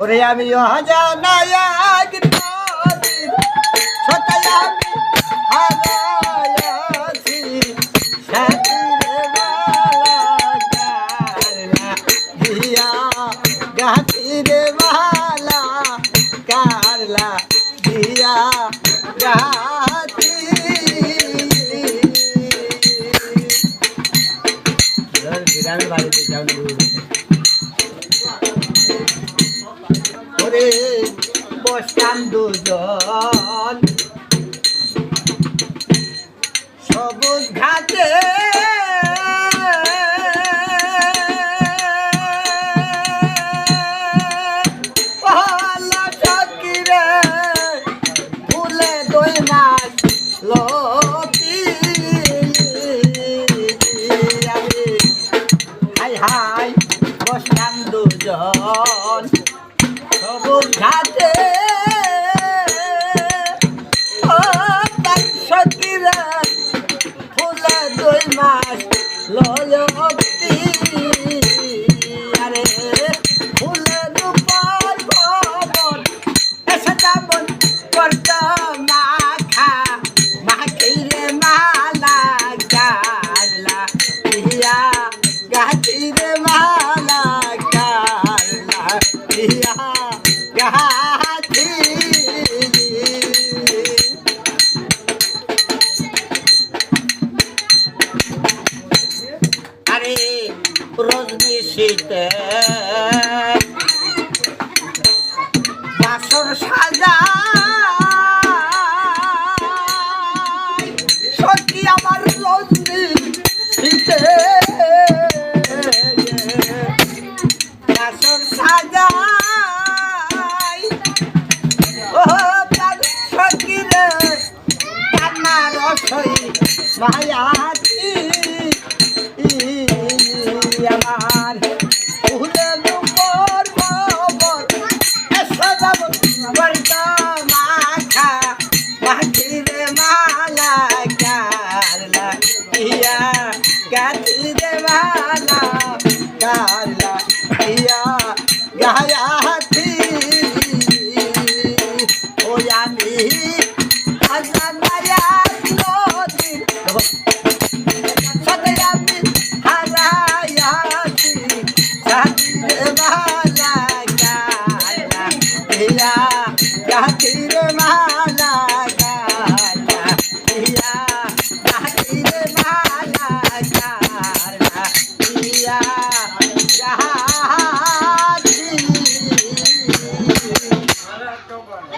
ওরে আমি অজানা এক নদীর ছটায় আমি হারাইয়াছি সাথীরে মালা কারলা দিয়া গাছিরে মালা কারলা দিয়া গাছি গ্রামের বাড়িতে যাও ওরে বসতাম দুজন সবুজ ঘাটে সকিরে ফুলে দই মাছ লতি হাই হাই বসতাম দুজন সবুজ ঘাটে সকিরে ফুলে দই মাছ লয়তি আরে ফুলে দুপার ভবন এসে যাবন করত মাখা মাখিরে মালা কারলা ইয়া গাছিরে মালা কারলা ইয়া গাছি আরে রজনী শীতে বাসর সাজা সত্যি আমার রজনী শীতে বাসর সাজা ও সত্যি রে কান্না রসই মায়াতি আমার ফুলে দুপুর খবর এসে যাব বলত মাখা মাখিরে মালা কারলা ইয়া গাছিরে মালা কারলা ইয়া গায়া